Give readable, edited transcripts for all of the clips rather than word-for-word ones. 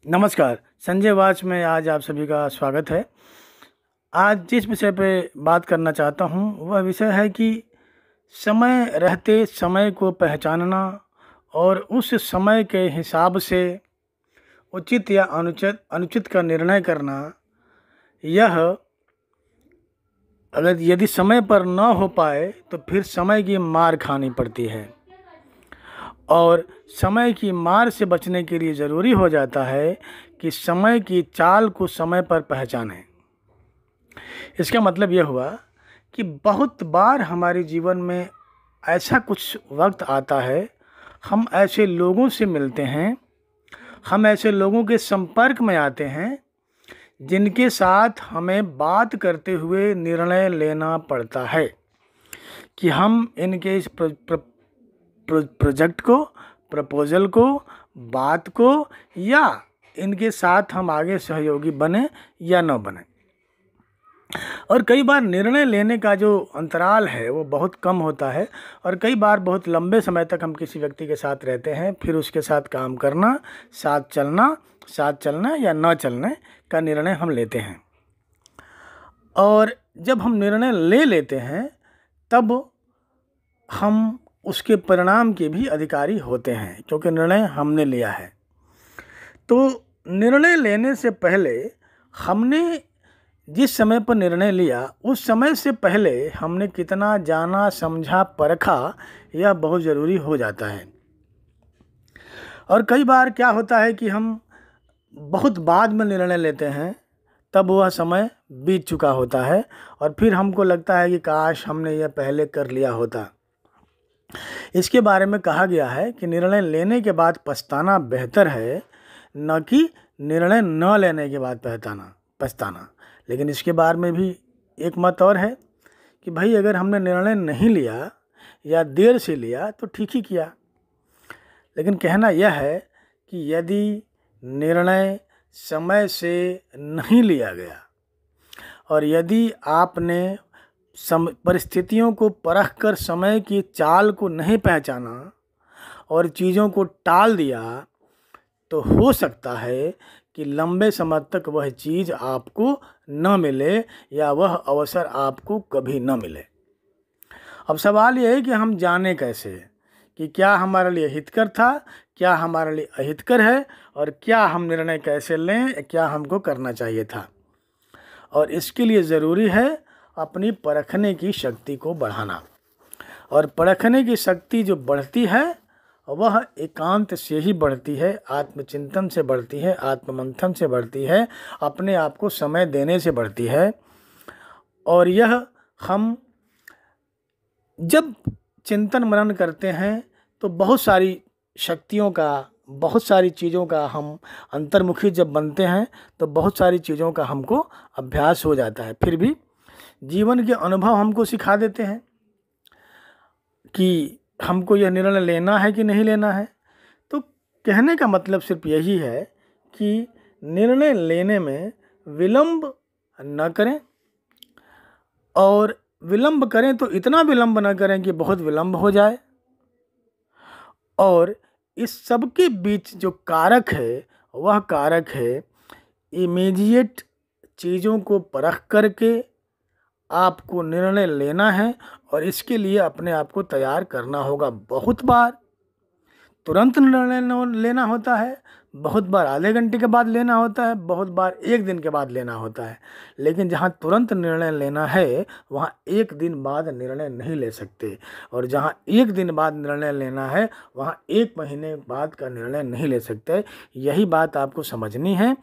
नमस्कार। संजय वाच में आज आप सभी का स्वागत है। आज जिस विषय पे बात करना चाहता हूँ वह विषय है कि समय रहते समय को पहचानना और उस समय के हिसाब से उचित या अनुचित अनुचित का निर्णय करना। यह अगर यदि समय पर न हो पाए तो फिर समय की मार खानी पड़ती है, और समय की मार से बचने के लिए ज़रूरी हो जाता है कि समय की चाल को समय पर पहचानें। इसका मतलब यह हुआ कि बहुत बार हमारे जीवन में ऐसा कुछ वक्त आता है, हम ऐसे लोगों से मिलते हैं, हम ऐसे लोगों के संपर्क में आते हैं जिनके साथ हमें बात करते हुए निर्णय लेना पड़ता है कि हम इनके इस प्रोजेक्ट को, प्रपोज़ल को, बात को या इनके साथ हम आगे सहयोगी बने या न बने। और कई बार निर्णय लेने का जो अंतराल है वो बहुत कम होता है, और कई बार बहुत लंबे समय तक हम किसी व्यक्ति के साथ रहते हैं, फिर उसके साथ काम करना, साथ चलना या न चलने का निर्णय हम लेते हैं। और जब हम निर्णय ले लेते हैं तब हम उसके परिणाम के भी अधिकारी होते हैं, क्योंकि निर्णय हमने लिया है। तो निर्णय लेने से पहले हमने जिस समय पर निर्णय लिया उस समय से पहले हमने कितना जाना, समझा, परखा, यह बहुत ज़रूरी हो जाता है। और कई बार क्या होता है कि हम बहुत बाद में निर्णय लेते हैं, तब वह समय बीत चुका होता है और फिर हमको लगता है कि काश हमने यह पहले कर लिया होता। इसके बारे में कहा गया है कि निर्णय लेने के बाद पछताना बेहतर है, न कि निर्णय न लेने के बाद पछताना। लेकिन इसके बारे में भी एक मत और है कि भाई अगर हमने निर्णय नहीं लिया या देर से लिया तो ठीक ही किया। लेकिन कहना यह है कि यदि निर्णय समय से नहीं लिया गया और यदि आपने परिस्थितियों को परखकर समय की चाल को नहीं पहचाना और चीज़ों को टाल दिया, तो हो सकता है कि लंबे समय तक वह चीज़ आपको न मिले या वह अवसर आपको कभी न मिले। अब सवाल यह है कि हम जाने कैसे कि क्या हमारे लिए हितकर था, क्या हमारे लिए अहितकर है, और क्या हम निर्णय कैसे लें, क्या हमको करना चाहिए था। और इसके लिए ज़रूरी है अपनी परखने की शक्ति को बढ़ाना। और परखने की शक्ति जो बढ़ती है वह एकांत से ही बढ़ती है, आत्मचिंतन से बढ़ती है, आत्ममंथन से बढ़ती है, अपने आप को समय देने से बढ़ती है। और यह हम जब चिंतन मनन करते हैं तो बहुत सारी शक्तियों का, बहुत सारी चीज़ों का हम अंतर्मुखी जब बनते हैं तो बहुत सारी चीज़ों का हमको अभ्यास हो जाता है। फिर भी जीवन के अनुभव हमको सिखा देते हैं कि हमको यह निर्णय लेना है कि नहीं लेना है। तो कहने का मतलब सिर्फ यही है कि निर्णय लेने में विलंब न करें, और विलंब करें तो इतना विलंब न करें कि बहुत विलंब हो जाए। और इस सब के बीच जो कारक है वह कारक है इमीडिएट चीज़ों को परख करके आपको निर्णय लेना है, और इसके लिए अपने आप को तैयार करना होगा। बहुत बार तुरंत निर्णय लेना होता है, बहुत बार आधे घंटे के बाद लेना होता है, बहुत बार एक दिन के बाद लेना होता है। लेकिन जहाँ तुरंत निर्णय लेना है वहाँ एक दिन बाद निर्णय नहीं ले सकते, और जहाँ एक दिन बाद निर्णय लेना है वहाँ एक महीने बाद का निर्णय नहीं ले सकते। यही बात आपको समझनी है,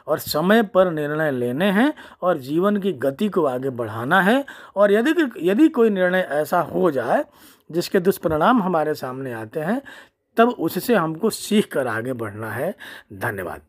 और समय पर निर्णय लेने हैं और जीवन की गति को आगे बढ़ाना है। और यदि कोई निर्णय ऐसा हो जाए जिसके दुष्परिणाम हमारे सामने आते हैं, तब उससे हमको सीख कर आगे बढ़ना है। धन्यवाद।